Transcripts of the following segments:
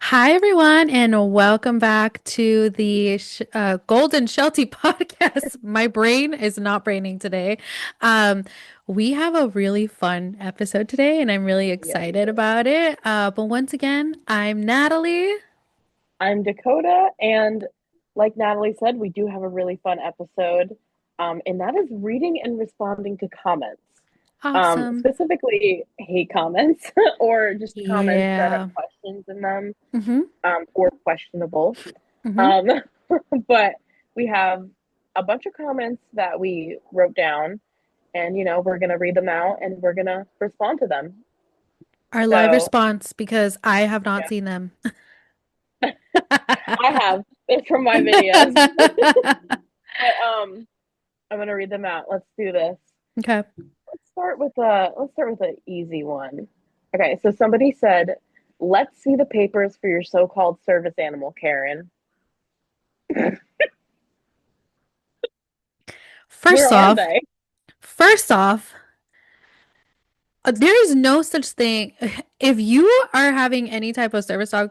Hi, everyone, and welcome back to the Golden Sheltie podcast. My brain is not braining today. Um, we have a really fun episode today, and I'm really Yes, we excited do. about it. But once again, I'm Natalie. I'm Dakota, and like Natalie said, we do have a really fun episode, and that is reading and responding to comments, Awesome. specifically hate comments or just comments that have Yeah. questions in them, Mm-hmm. or questionable. Mm-hmm. Um, but we have a bunch of comments that we wrote down, and we're gonna read them out and we're gonna respond to them. Our live So, response because I have not yeah, seen them. I have. It's from my videos. But I'm gonna read them out. Let's do this. Okay. Let's start with an easy one. Okay, so somebody said, "Let's see the papers for your so-called service animal, Karen." Where First are off, they? first off, there is no such thing. If you are having any type of service dog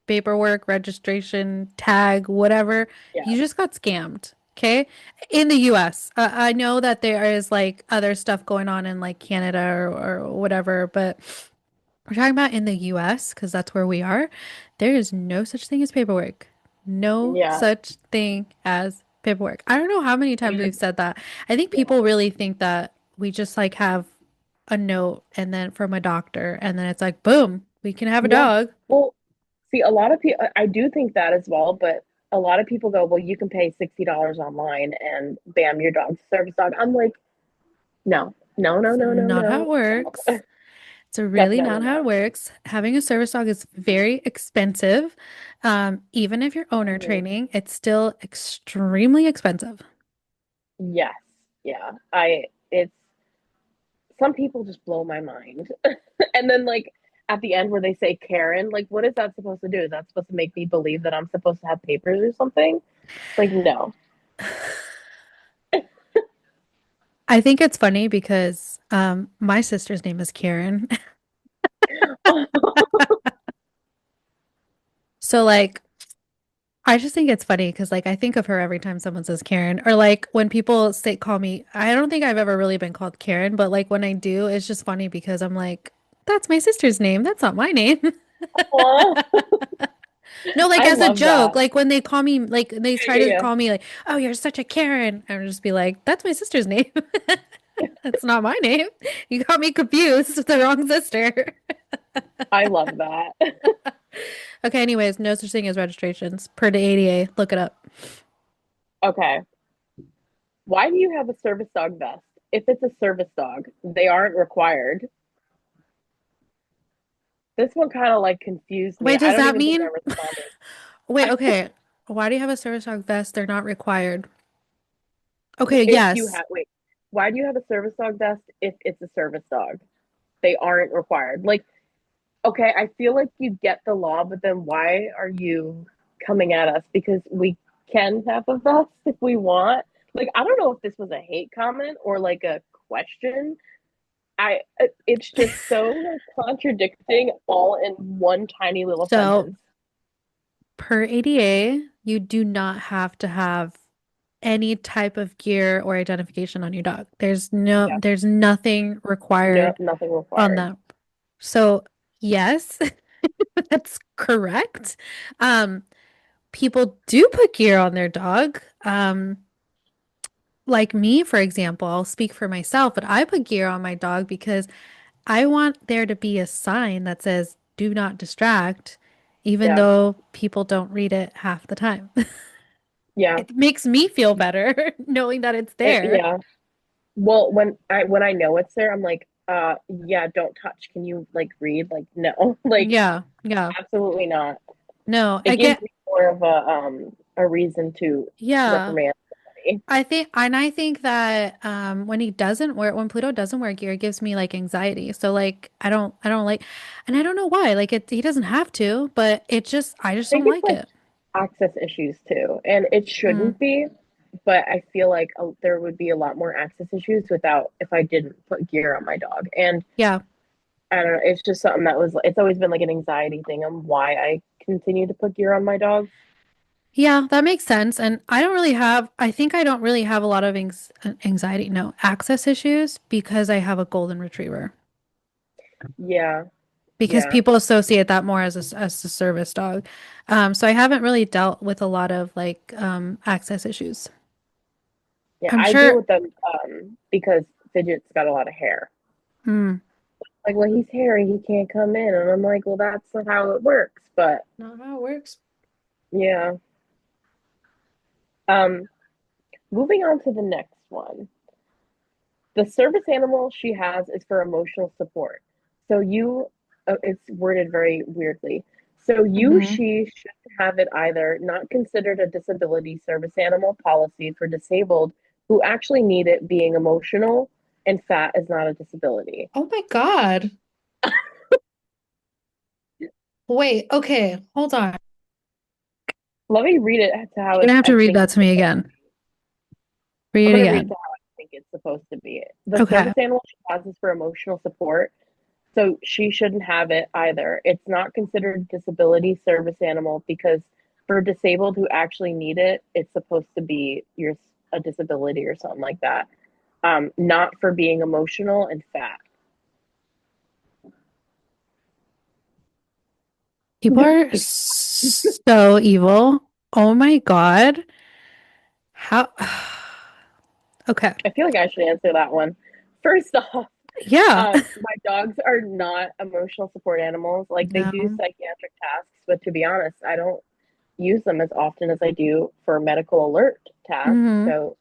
paperwork, registration, tag, whatever, Yeah. you just got scammed. Okay. In the US, I know that there is like other stuff going on in like Canada or whatever, but we're talking about in the US because that's where we are. There is no such thing as paperwork. No Yeah. such thing as paperwork. I don't know how many times we've And said that. I think yeah. people really think that we just like have a note and then from a doctor and then it's like, boom, we can have a Yeah. dog. Well, see, a lot of people, I do think that as well, but a lot of people go, well, you can pay $60 online and bam, your dog's a service dog. I'm like, no, no, no, It's no, no, not how it no, no. works. It's really Definitely not how it not. works. Having a service dog is very expensive. Even if you're owner Mhm. training, it's still extremely expensive. Yes. Yeah. It's some people just blow my mind. And then like at the end where they say Karen, like what is that supposed to do? Is that supposed to make me believe that I'm supposed to have papers or something? Like no. I think it's funny because my sister's name is Karen. So like I just think it's funny because like I think of her every time someone says Karen or like when people say call me, I don't think I've ever really been called Karen, but like when I do, it's just funny because I'm like, that's my sister's name. That's not my name. Aw, No, like I as a love joke, that. like when they call me, like they Yeah, try yeah, to yeah. call me like, oh, you're such a Karen. I would just be like, that's my sister's name. That's not my name. You got me confused with the wrong sister. I love that. Okay, anyways, no such thing as registrations per the ADA. Look it up. Okay. Why do you have a service dog vest? If it's a service dog, they aren't required. This one kind of like confused me. Wait, I does don't that even think mean? I responded. Wait, okay. Why do you have a service dog vest? They're not required. Okay, If you yes. have, wait, why do you have a service dog vest if it's a service dog? They aren't required. Like, okay, I feel like you get the law, but then why are you coming at us? Because we can have a vest if we want. Like, I don't know if this was a hate comment or like a question. It's just so like contradicting all in one tiny little So, sentence. per ADA, you do not have to have any type of gear or identification on your dog. Yeah, There's nothing no, required nothing on required. that. So, yes, that's correct. Um, People do put gear on their dog. Like me, for example, I'll speak for myself, but I put gear on my dog because I want there to be a sign that says do not distract, even Yeah, though people don't read it half the time. yeah, It makes me feel better knowing that it's there. yeah. Well, when I know it's there, I'm like, yeah, don't touch. Can you like read? Like, no, like, Yeah, yeah. absolutely not. No, It I gives get, me more of a reason to yeah. reprimand somebody. I think that when Pluto doesn't wear gear, it gives me like anxiety. So like I don't like and I don't know why. Like he doesn't have to, but I I just think don't it's like like it. access issues too, and it Mm, shouldn't be, but I feel like there would be a lot more access issues without if I didn't put gear on my dog. And yeah. I don't know. It's just something that was, it's always been like an anxiety thing on why I continue to put gear on my dogs. Yeah, that makes sense. And I think I don't really have a lot of anxiety, no, access issues because I have a golden retriever. Yeah. Because Yeah. people associate that more as as a service dog. So I haven't really dealt with a lot of like access issues. Yeah. I'm I deal sure. with them because Fidget's got a lot of hair. Mm, Like, well, he's hairy, he can't come in. And I'm like, well, that's not how it works. But not how it works. yeah. Um, moving on to the next one. The service animal she has is for emotional support. So it's worded very weirdly. So Hmm. she should have it either not considered a disability service animal policy for disabled who actually need it being emotional and fat is not a disability. Oh my God. Wait, okay, hold on. Let me read it to how You're gonna have to I read think that it's to me supposed again. to be. I'm Read it going to read it again. to how I think it's supposed to be. The Okay. service animal she has is for emotional support. So she shouldn't have it either. It's not considered a disability service animal because for disabled who actually need it, it's supposed to be your a disability or something like that. Not for being emotional and fat. People are so evil. Oh my God. How? Okay. I feel like I should answer that one. First off, Yeah. my dogs are not emotional support animals. Like they do No. psychiatric tasks, but to be honest, I don't use them as often as I do for medical alert tasks. Hmm. So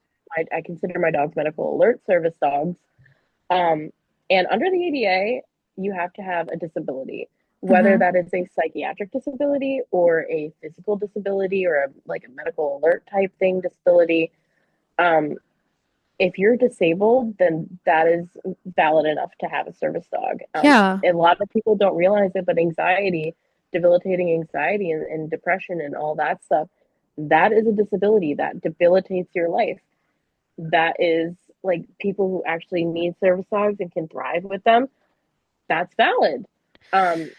I consider my dogs medical alert service dogs. Um, and under the ADA, you have to have a disability, whether Hmm. that is a psychiatric disability or a physical disability or like a medical alert type thing disability. Um, if you're disabled, then that is valid enough to have a service dog. Yeah. A lot of people don't realize it, but anxiety, debilitating anxiety and depression and all that stuff, that is a disability that debilitates your life. That is like people who actually need service dogs and can thrive with them. That's valid. Um,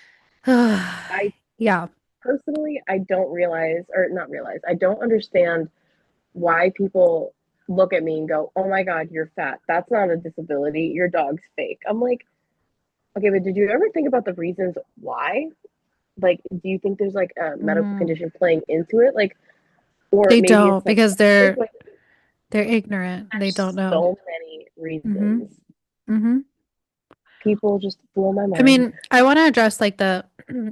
I Yeah. personally, I don't realize, or not realize, I don't understand why people look at me and go, "Oh my God, you're fat. That's not a disability. Your dog's fake." I'm like, okay, but did you ever think about the reasons why? Like, do you think there's like a medical Mm. condition playing into it? Like, or They maybe it's don't because psychiatric? Like, they're ignorant. They don't there's know. so many Hmm. reasons. Hmm. People just blow my I mind. mean, I want to address like the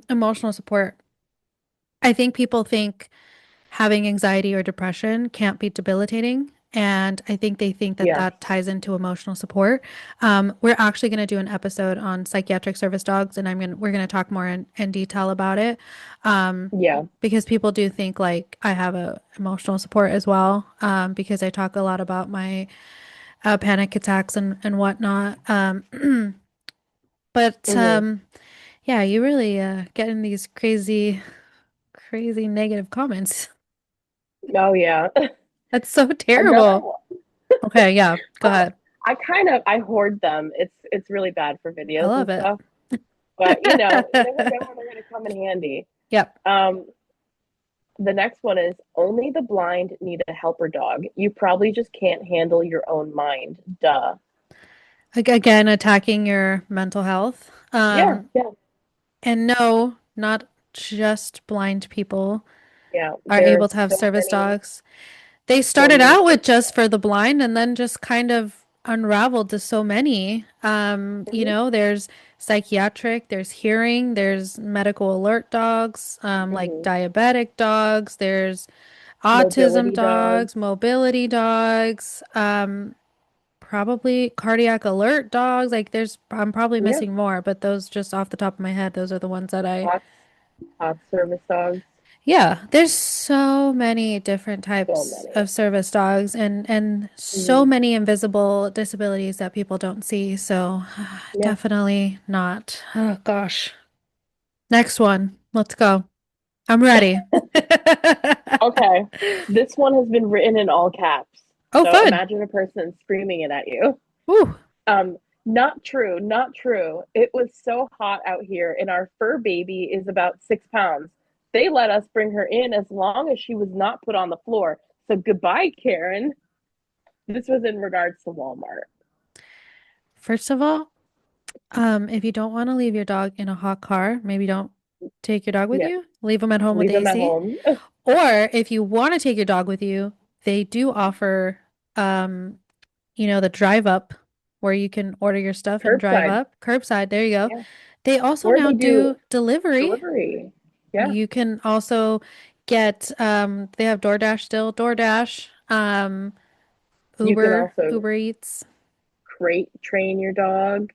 emotional support. I think people think having anxiety or depression can't be debilitating. And I think they think that Yeah, that ties into emotional support. We're actually going to do an episode on psychiatric service dogs, and we're going to talk more in detail about it. Um, yeah, because people do think like I have a emotional support as well. Because I talk a lot about my panic attacks and whatnot. But hmm, yeah, you really get in these crazy negative comments. oh yeah. That's so Another terrible. one. Okay, yeah, go Well, ahead. I hoard them. It's really bad for I videos love and it. stuff. But you never know when they're gonna come in handy. Yep. Um, the next one is only the blind need a helper dog. You probably just can't handle your own mind. Duh. Again, attacking your mental health. Yeah, yeah, And no, not just blind people yeah. are able There's to have so service many, dogs. They so started many out with service just dogs. for the blind and then just kind of unraveled to so many. Hmm. There's psychiatric, there's hearing, there's medical alert dogs, like Hmm. diabetic dogs, there's autism Mobility dogs. dogs, mobility dogs, probably cardiac alert dogs. Like I'm probably Yeah, missing more, but those just off the top of my head, those are the ones that I hot, hot service dogs. Yeah, there's so many different So types many. of service dogs and so Hmm. many invisible disabilities that people don't see. So Yeah. definitely not. Oh gosh. Next one. Let's go. I'm ready. Okay. This one has been written in all caps. Oh, So fun. imagine a person screaming it at you. Ooh. Um, Not true, not true. It was so hot out here, and our fur baby is about 6 pounds. They let us bring her in as long as she was not put on the floor. So goodbye, Karen. This was in regards to Walmart. First of all, if you don't want to leave your dog in a hot car, maybe don't take your dog with Yeah, you. Leave them at home with leave them at AC. home. Or if you want to take your dog with you, they do offer, um, the drive up where you can order your stuff and drive Curbside. up. Curbside, there you go. Yeah. They also Or now they do do delivery. delivery. Yeah. You can also get, they have DoorDash still, DoorDash, You can Uber, also Uber Eats. crate train your dog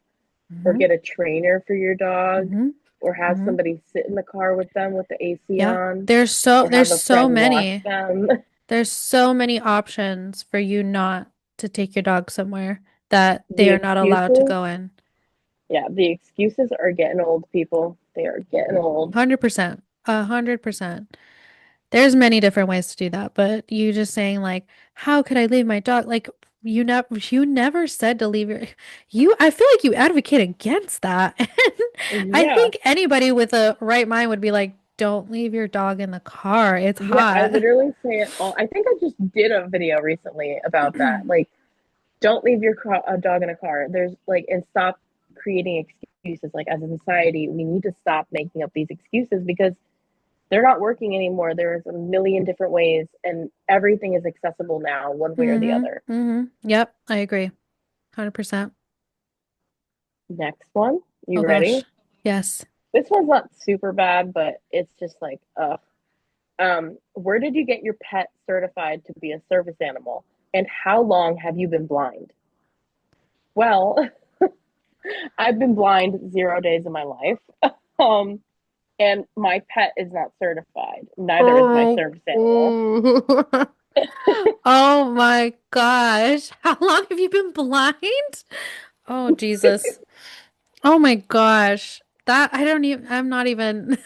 or Hmm get a trainer for your dog hmm or have hmm somebody sit in the car with them with the AC Yeah. on There's so or there's have a so friend watch many. them. There's so many options for you not to take your dog somewhere that they The are not allowed to excuses, go in. yeah, the excuses are getting old, people. They are getting old. 100%. 100%. There's many different ways to do that, but you just saying like, how could I leave my dog? Like you never said to leave your I feel like you advocate against that. And I Yeah. think anybody with a right mind would be like, don't leave your dog in the car. It's Yeah, I hot. literally say it all. I think I just did a video recently about that. Like, don't leave your a dog in a car. There's like, and stop creating excuses. Like, as a society, we need to stop making up these excuses because they're not working anymore. There's a million different ways, and everything is accessible now, one way or the Mm-hmm. other. Yep, I agree. 100%. Next one, Oh you gosh. ready? Yes. This one's not super bad, but it's just like, where did you get your pet certified to be a service animal? And how long have you been blind? Well, I've been blind 0 days of my life. Um, and my pet is not certified. Neither is my Oh, service animal. oh. Oh my gosh. How long have you been blind? Oh, Jesus. Oh my gosh. That I don't even I'm not even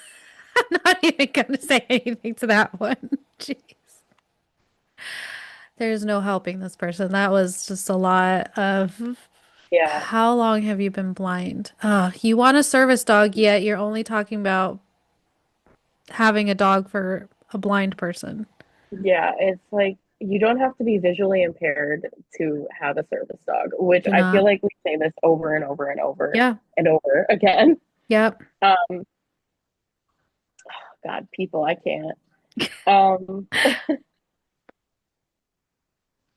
I'm not even gonna say anything to that one. Jeez. There's no helping this person. That was just a lot of Yeah, how long have you been blind? You want a service dog, yet you're only talking about having a dog for a blind person. yeah. It's like you don't have to be visually impaired to have a service dog, which Do I feel not. like we say this over and over and over Yeah. and over again. Yep. Um, God, people, I can't. Um,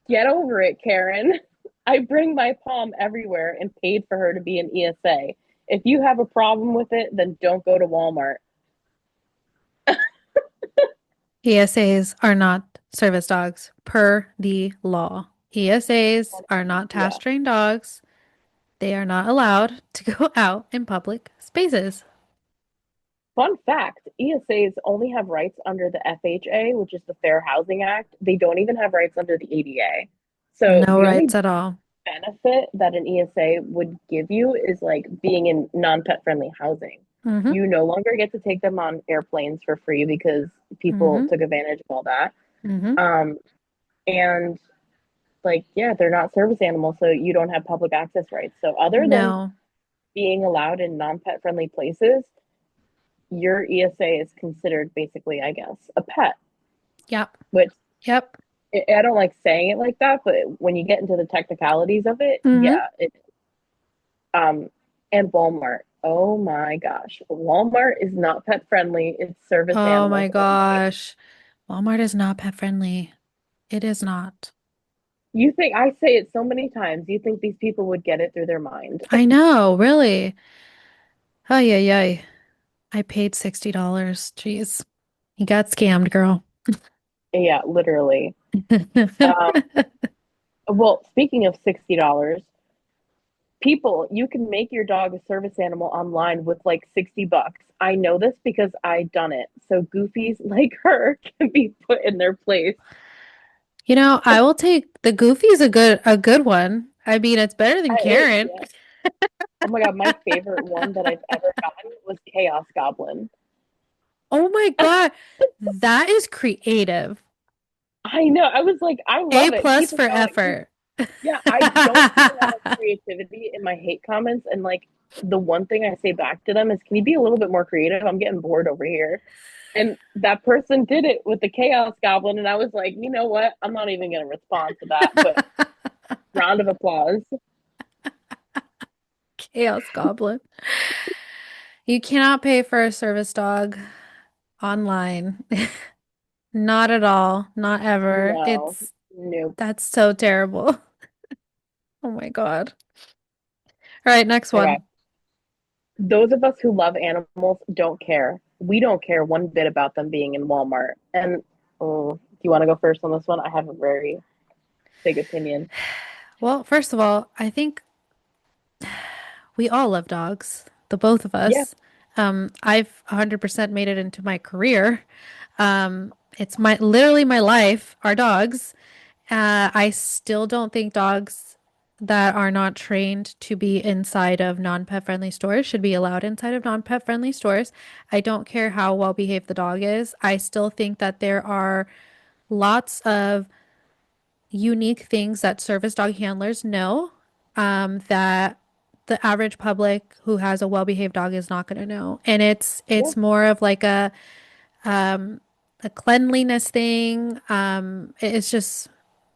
get over it, Karen. I bring my palm everywhere and paid for her to be an ESA. If you have a problem with it, then don't go to Walmart. ESAs are not service dogs per the law. ESAs are not Yeah. task trained dogs. They are not allowed to go out in public spaces. Fun fact, ESAs only have rights under the FHA, which is the Fair Housing Act. They don't even have rights under the ADA. So No the rights only at all. benefit that an ESA would give you is like being in non-pet friendly housing. Mm-hmm. You no longer get to take them on airplanes for free because people Mm-hmm. took advantage of all that. Mm-hmm. Um, and like, yeah, they're not service animals, so you don't have public access rights. So other than No. being allowed in non-pet friendly places, your ESA is considered basically, I guess, a pet, Yep. which Yep. I don't like saying it like that, but when you get into the technicalities of it, Mm-hmm. yeah, it um and Walmart. Oh my gosh. Walmart is not pet friendly. It's service Oh my animals only. gosh. Walmart is not pet friendly. It is not. You think I say it so many times, you think these people would get it through their mind. I know, really. Ay, ay, ay. I paid $60. Jeez. You got scammed, girl. Yeah, literally. Um, well, speaking of $60, people, you can make your dog a service animal online with like $60. I know this because I done it. So goofies like her can be put in their place. I will take the Goofy's a good one. I mean, it's better than Karen. Yeah. Oh my God, my favorite one that I've ever gotten was Chaos Goblin. Oh my God. That is creative. I know. I was like, I A love it. plus Keep it for going. effort. Yeah, I don't see a lot of creativity in my hate comments. And like the one thing I say back to them is, can you be a little bit more creative? I'm getting bored over here. And that person did it with the Chaos Goblin. And I was like, you know what? I'm not even going to respond to that. But round of applause. Chaos Goblin. You cannot pay for a service dog online. Not at all. Not ever. No, nope. That's so terrible. Oh my God. All right, next Okay. one. Those of us who love animals don't care. We don't care one bit about them being in Walmart. And do you want to go first on this one? I have a very big opinion. Well, first of all, I think we all love dogs, the both of Yeah. us. I've 100% made it into my career. It's my literally my life, our dogs. I still don't think dogs that are not trained to be inside of non-pet friendly stores should be allowed inside of non-pet friendly stores. I don't care how well behaved the dog is. I still think that there are lots of unique things that service dog handlers know that the average public who has a well-behaved dog is not going to know. And Yeah. it's more of like a cleanliness thing. It's just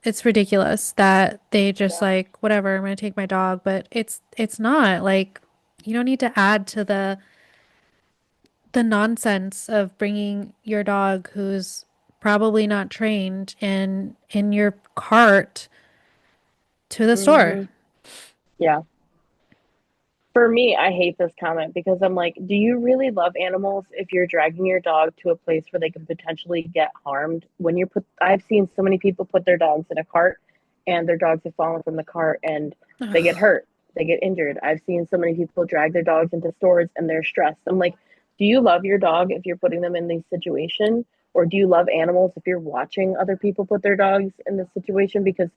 it's ridiculous that they just Yeah. like whatever, I'm going to take my dog, but it's not like you don't need to add to the nonsense of bringing your dog who's probably not trained in your cart to the store. Hmm. Yeah. For me, I hate this comment because I'm like, do you really love animals if you're dragging your dog to a place where they can potentially get harmed? When you're put, I've seen so many people put their dogs in a cart and their dogs have fallen from the cart and they get Ugh. hurt, they get injured. I've seen so many people drag their dogs into stores and they're stressed. I'm like, do you love your dog if you're putting them in these situations? Or do you love animals if you're watching other people put their dogs in this situation? Because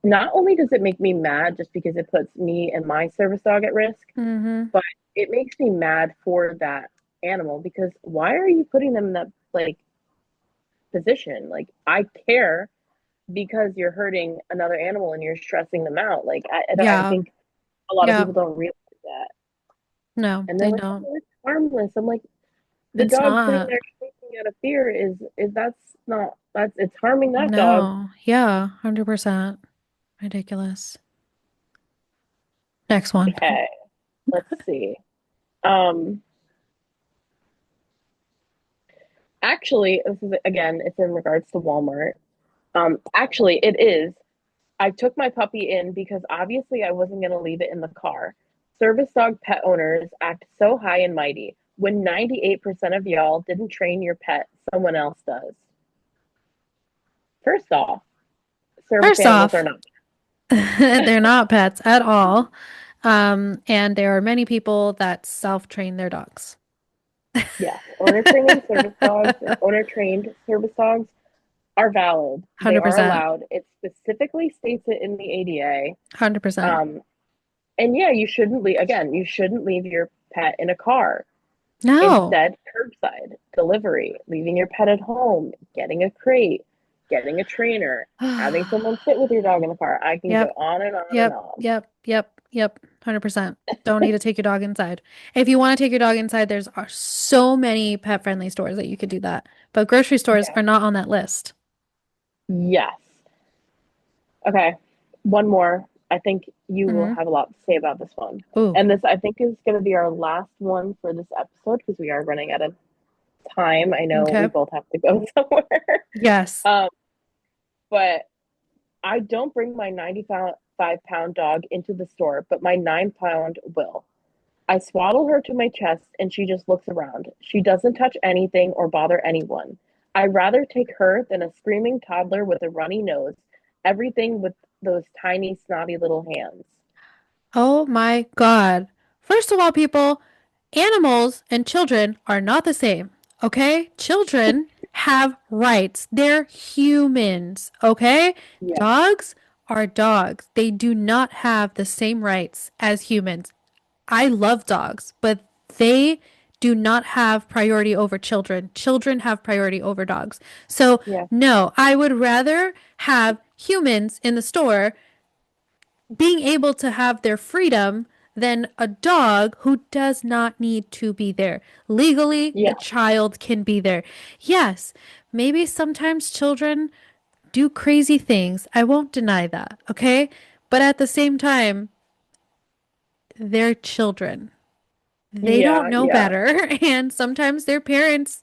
not only does it make me mad just because it puts me and my service dog at risk, Mm-hmm. but it makes me mad for that animal because why are you putting them in that like position? Like I care because you're hurting another animal and you're stressing them out. Like I Yeah. think a lot of Yeah. people don't realize that. No, And they're they like, don't. oh, it's harmless. I'm like, the It's dog sitting not. there shaking out of fear is that's not that's it's harming that dog. No. Yeah, 100%. Ridiculous. Next one. Okay, let's see. Um Actually, this is again, it's in regards to Walmart. Actually, it is. I took my puppy in because obviously I wasn't going to leave it in the car. Service dog pet owners act so high and mighty when 98% of y'all didn't train your pet, someone else does. First off, service First animals are off, not. they're not pets at all. And there are many people that self-train their dogs. Yes, owner trained service dogs are valid. They are 100%. allowed. It specifically states it in the ADA. 100%. Um, and yeah, you shouldn't leave, again, you shouldn't leave your pet in a car. No. Instead, curbside delivery, leaving your pet at home, getting a crate, getting a trainer, having someone sit with your dog in the car. I can go Yep. on and on and Yep. on. Yep. Yep. Yep. 100%. Don't need to take your dog inside. If you want to take your dog inside, there's are so many pet-friendly stores that you could do that. But grocery stores Yeah. are not on that list. Yes. Okay. One more. I think you will Hmm. have a lot to say about this one. Ooh. And this, I think, is going to be our last one for this episode because we are running out of time. I know we Okay. both have to go somewhere. Yes. um, but I don't bring my 95-pound dog into the store, but my 9 pound will. I swaddle her to my chest and she just looks around. She doesn't touch anything or bother anyone. I'd rather take her than a screaming toddler with a runny nose, everything with those tiny, snotty little hands. Oh my God. First of all, people, animals and children are not the same. Okay? Children have rights. They're humans. Okay? Yeah, Dogs are dogs. They do not have the same rights as humans. I love dogs, but they do not have priority over children. Children have priority over dogs. So, yeah, no, I would rather have humans in the store. being able to have their freedom than a dog who does not need to be there. Legally, the Yeah. child can be there. Yes, maybe sometimes children do crazy things. I won't deny that, okay? But at the same time, they're children. They don't Yeah. know Yeah. better, and sometimes their parents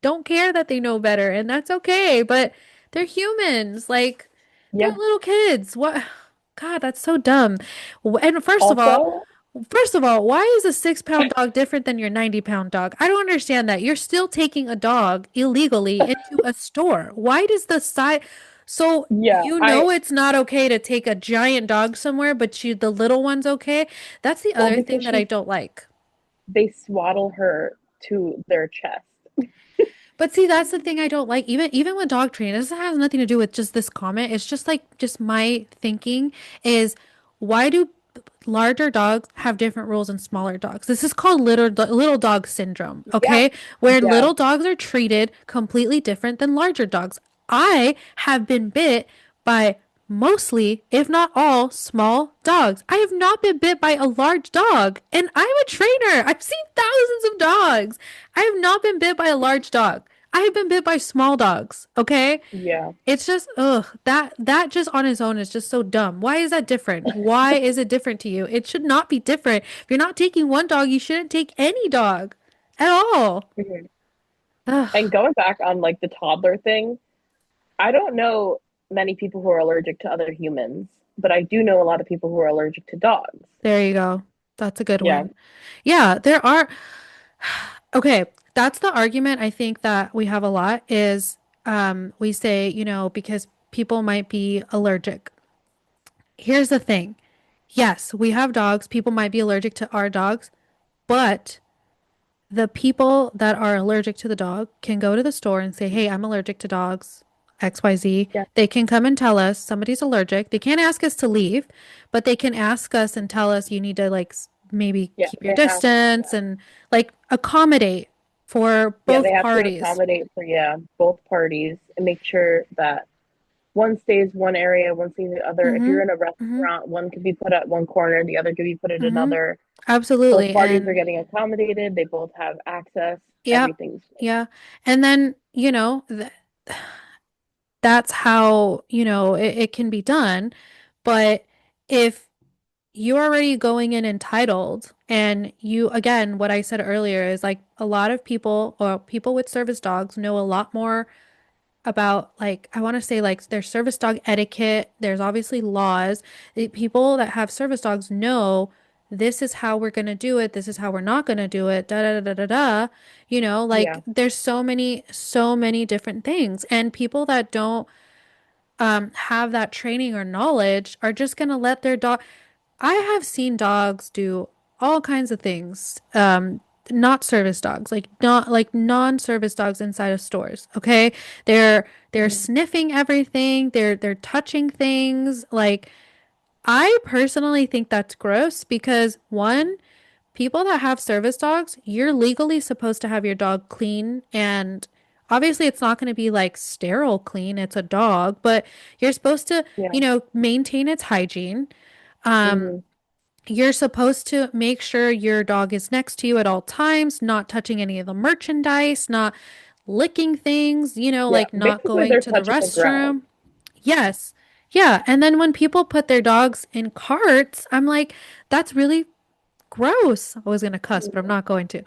don't care that they know better, and that's okay, but they're humans. Like, they're Yeah. little kids. What? God, that's so dumb. And Also, first of all, why is a 6 pound dog different than your 90 pound dog? I don't understand that. You're still taking a dog illegally into a store. Why does the size, so yeah, you I know it's not okay to take a giant dog somewhere, but the little one's okay? That's the well other because thing that I she don't like. they swaddle her to their chest. But see, that's the thing I don't like. Even with dog training, this has nothing to do with just this comment. It's just like just my thinking is why do larger dogs have different rules than smaller dogs? This is called little dog syndrome, Yeah. okay? Where Yeah. little dogs are treated completely different than larger dogs. I have been bit by mostly, if not all, small dogs. I have not been bit by a large dog, and I'm a trainer. I've seen thousands of dogs. I have not been bit by a large dog. I have been bit by small dogs, okay? Yeah. It's just that just on its own is just so dumb. Why is that different? Why is it different to you? It should not be different. If you're not taking one dog, you shouldn't take any dog at all. Mhm. And Ugh, going back on like the toddler thing, I don't know many people who are allergic to other humans, but I do know a lot of people who are allergic to dogs. there you go. That's a good Yeah. one. Yeah, there are. Okay, that's the argument I think that we have a lot is we say, because people might be allergic. Here's the thing. Yes, we have dogs. People might be allergic to our dogs, but the people that are allergic to the dog can go to the store and say, "Hey, I'm allergic to dogs, XYZ." Yeah. They can come and tell us somebody's allergic. They can't ask us to leave, but they can ask us and tell us you need to like maybe Yeah. keep your They have distance and like accommodate for yeah, they both have to parties. accommodate for yeah, both parties and make sure that one stays one area, one stays the other. If Mm-hmm. you're in a Mm-hmm. restaurant, one could be put at one corner, the other could be put at Mm-hmm. another. Both Absolutely. parties are And getting accommodated, they both have access, yep. everything's Yeah. And then, that's how, it can be done. But if you're already going in entitled, and again, what I said earlier is like a lot of people or people with service dogs know a lot more about like, I want to say like there's service dog etiquette. There's obviously laws. People that have service dogs know this is how we're going to do it. This is how we're not going to do it. Da da da da da da. yeah. Like there's so many different things. And people that don't have that training or knowledge are just going to let their dog. I have seen dogs do all kinds of things. Not service dogs, like not like non-service dogs inside of stores. Okay. They're Mhm. sniffing everything. They're touching things. Like I personally think that's gross because one, people that have service dogs, you're legally supposed to have your dog clean, and obviously it's not going to be like sterile clean. It's a dog, but you're supposed to, Yeah. maintain its hygiene. Um, Hmm. you're supposed to make sure your dog is next to you at all times, not touching any of the merchandise, not licking things, Yeah. like not Basically going they're to the touching the ground. restroom. Yes. Yeah. And then when people put their dogs in carts, I'm like, that's really gross. I was gonna cuss, but I'm not going to.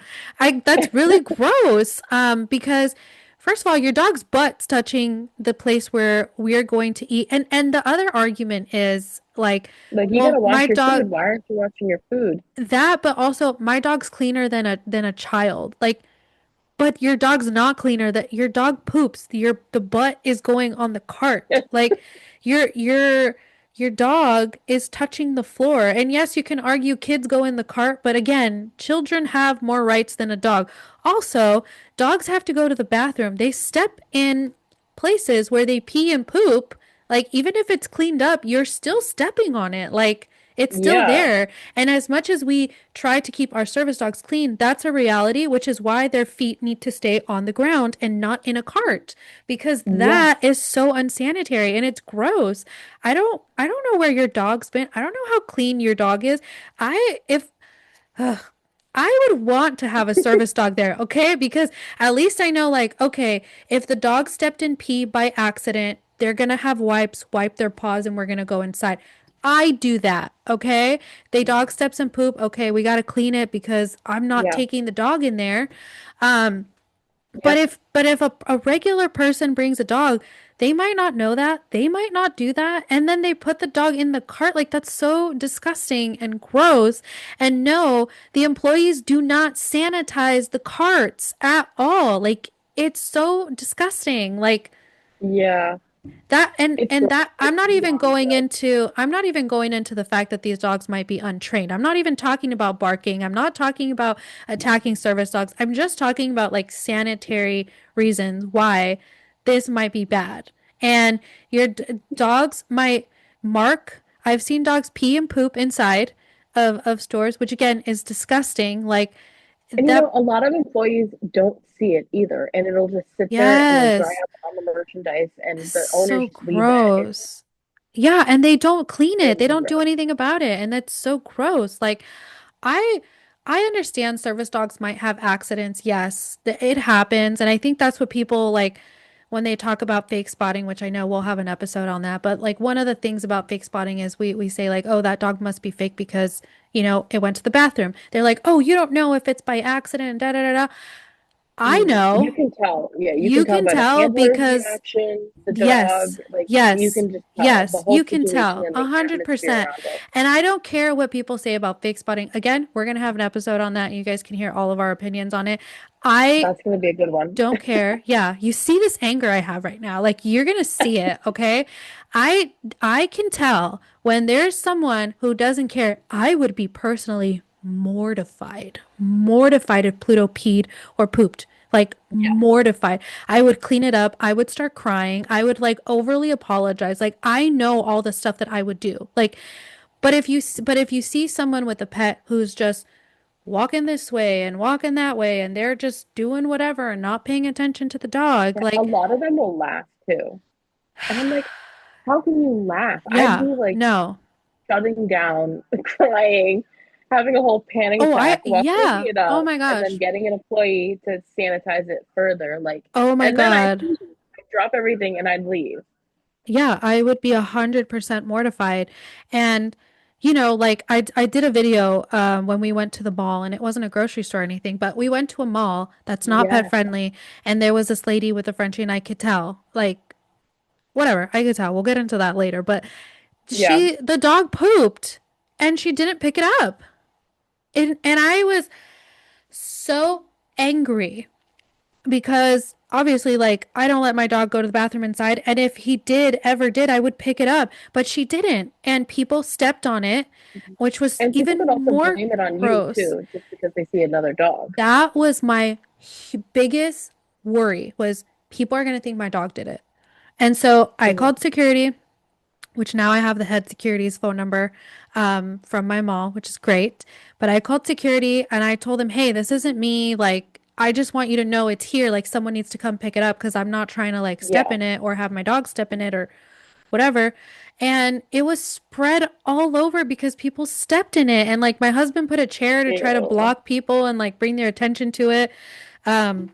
That's really gross. Because first of all, your dog's butt's touching the place where we're going to eat. And the other argument is like, Like you well, gotta my wash your dog food. Why aren't you washing your food? that, but also my dog's cleaner than a child. Like, but your dog's not cleaner. That your dog poops. The butt is going on the cart. Like your dog is touching the floor. And yes, you can argue kids go in the cart, but again, children have more rights than a dog. Also, dogs have to go to the bathroom. They step in places where they pee and poop. Like even if it's cleaned up, you're still stepping on it. Like It's still Yeah. there. And as much as we try to keep our service dogs clean, that's a reality, which is why their feet need to stay on the ground and not in a cart, because Yes. that is so unsanitary and it's gross. I don't know where your dog's been. I don't know how clean your dog is. If Ugh. I would want to have a service dog there, okay? Because at least I know, like, okay, if the dog stepped in pee by accident, they're gonna have wipes, wipe their paws, and we're gonna go inside. I do that, okay? The dog steps in poop, okay, we gotta clean it because I'm not Yeah. taking the dog in there. Um, but Yep. if a regular person brings a dog, they might not know that. They might not do that. And then they put the dog in the cart. Like that's so disgusting and gross. And no, the employees do not sanitize the carts at all. Like it's so disgusting. Like Yeah. that It's and gross. that It's beyond gross. I'm not even going into the fact that these dogs might be untrained. I'm not even talking about barking. I'm not talking about attacking service dogs. I'm just talking about like sanitary reasons why this might be bad. And your dogs might mark I've seen dogs pee and poop inside of stores, which again is disgusting. Like And that a lot of employees don't see it either, and it'll just sit there and it'll dry yes. up on the merchandise, and the owners So just leave it, and it's gross. Yeah, and they don't clean it. They really don't do gross. anything about it, and that's so gross. Like I I understand service dogs might have accidents. Yes, it happens, and I think that's what people like when they talk about fake spotting, which I know we'll have an episode on that, but like one of the things about fake spotting is we say like, "Oh, that dog must be fake because, it went to the bathroom." They're like, "Oh, you don't know if it's by accident." Da da da da. I You know. can tell. Yeah, you can You tell can by the tell handler's because reaction, the dog, yes, like you yes, can just tell the yes, whole you can situation tell and a the hundred atmosphere percent. around it. And I don't care what people say about fake spotting. Again, we're gonna have an episode on that. And you guys can hear all of our opinions on it. I That's going to be a good one. don't care. Yeah, you see this anger I have right now. Like you're gonna see it, okay? I I can tell when there's someone who doesn't care. I would be personally mortified. Mortified if Pluto peed or pooped. Like mortified. I would clean it up. I would start crying. I would like overly apologize. Like I know all the stuff that I would do. Like but if you see someone with a pet who's just walking this way and walking that way and they're just doing whatever and not paying attention to the dog. Yeah, a Like, lot of them will laugh too. And I'm like, how can you laugh? I'd yeah, be like no. shutting down, crying, having a whole panic attack while cleaning Yeah. it Oh up, my and then gosh. getting an employee to sanitize it further. Like, Oh my and then I'd God. leave. I'd drop everything and I'd leave. Yeah, I would be 100% mortified. And, like I did a video when we went to the mall and it wasn't a grocery store or anything, but we went to a mall that's not pet Yeah, friendly. And there was this lady with a Frenchie and I could tell, like, whatever, I could tell. We'll get into that later. But yeah. the dog pooped and she didn't pick it up. And I was so angry because obviously, like, I don't let my dog go to the bathroom inside. And if he ever did, I would pick it up. But she didn't. And people stepped on it, which was And people could even also more blame it on you gross. too, just because they see another dog. That was my biggest worry was people are going to think my dog did it. And so I Mhm. called security, which now I have the head security's phone number from my mall, which is great. But I called security and I told them, hey, this isn't me. Like, I just want you to know it's here. Like, someone needs to come pick it up because I'm not trying to like step Yeah. in it or have my dog step in it or whatever. And it was spread all over because people stepped in it. And like, my husband put a chair to try to Ew. block people and like bring their attention to it. Um,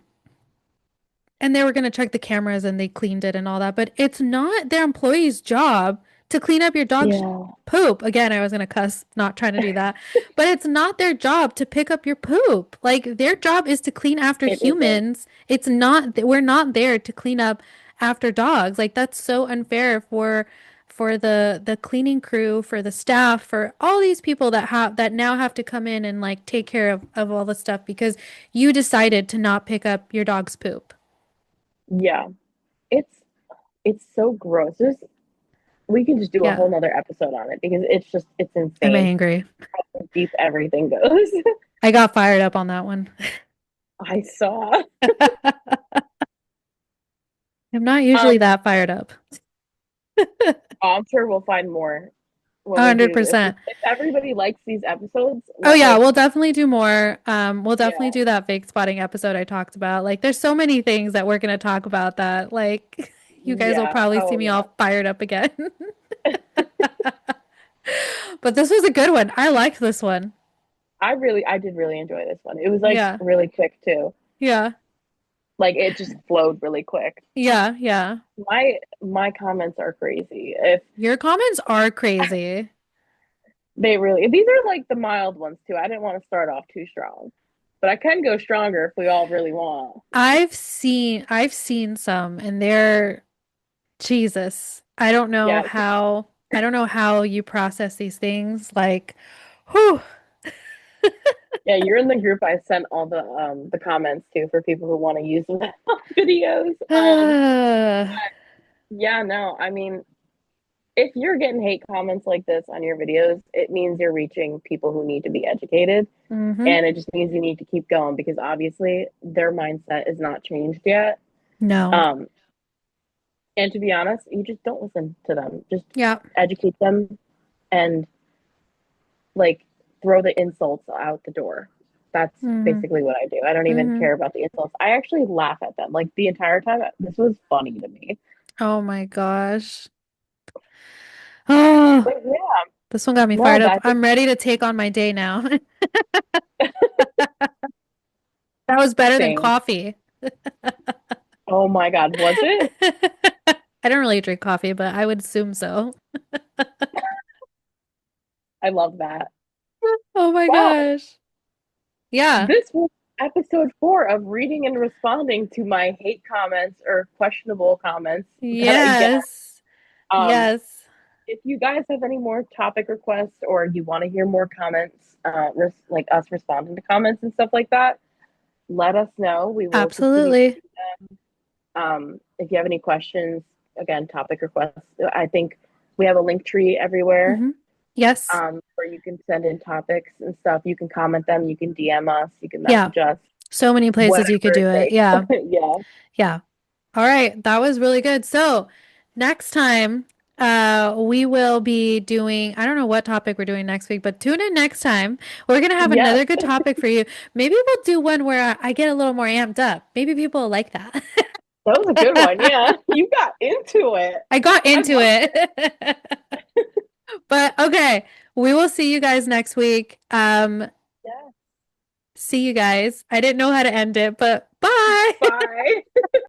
and they were going to check the cameras and they cleaned it and all that, but it's not their employee's job to clean up your dog's Yeah. poop. Again, I was going to cuss, not trying to do that, but it's not their job to pick up your poop. Like their job is to clean after It isn't. humans. It's not, we're not there to clean up after dogs. Like that's so unfair for the cleaning crew, for the staff, for all these people that now have to come in and like take care of all the stuff because you decided to not pick up your dog's poop. Yeah. It's it's so gross. We can just do a Yeah. whole nother episode on it because it's I'm insane angry. how deep everything goes. I got fired up on that one. I saw. I'm not usually Um, that fired up. I'm sure we'll find more when we do this. 100%. If everybody likes these episodes, Oh let yeah, like we'll definitely do more. We'll definitely yeah, do that fake spotting episode I talked about. Like there's so many things that we're gonna talk about that like you guys will yeah, probably see oh me yeah. all fired up again. But this was a good one. I liked this one. I did really enjoy this one. It was like Yeah. really quick too. Yeah. Like it just flowed really quick. Yeah. Yeah. My comments are crazy. If Your comments are crazy. they really these are like the mild ones too. I didn't want to start off too strong. But I can go stronger if we all really want. I've seen some and they're Jesus. Yeah, I don't know how you process these things. Like, whew. yeah, you're in the group I sent all the comments to for people who want to use them on videos. Yeah, no, I mean, if you're getting hate comments like this on your videos, it means you're reaching people who need to be educated. Hmm. And it just means you need to keep going because obviously their mindset is not changed yet. No. Um, and to be honest, you just don't listen to them. Just Yeah. educate them and like throw the insults out the door. That's Hmm. basically what I do. I don't even Hmm. care about the insults. I actually laugh at them. Like the entire time, this was funny to me. Oh my gosh. Oh, But yeah, this one got me no, fired up. I think I'm ready to take on my day now. That was better than same. coffee. Oh my God, was it? I don't really drink coffee, but I would assume so. I love that. Oh my Well, gosh. Yeah. this was episode 4 of reading and responding to my hate comments or questionable comments that I get. Yes. Um, Yes. if you guys have any more topic requests or you want to hear more comments, like us responding to comments and stuff like that, let us know. We will continue. Absolutely. If you have any questions, again, topic requests, I think we have a link tree everywhere Hmm. Yes. where you can send in topics and stuff. You can comment them, you can DM us, you can Yeah. message us, So many whatever places you could it do it. takes. Yeah. Yeah. Yeah. All right. That was really good. So next time, we will be doing, I don't know what topic we're doing next week, but tune in next time. We're gonna have Yes. another good topic for you. Maybe we'll do one where I get a little more amped up. Maybe people will like that. That was a good one. Yeah. You got into it. I got I into loved it. it. But okay, we will see you guys next week. Yeah. See you guys. I didn't know how to end it, but bye. Bye.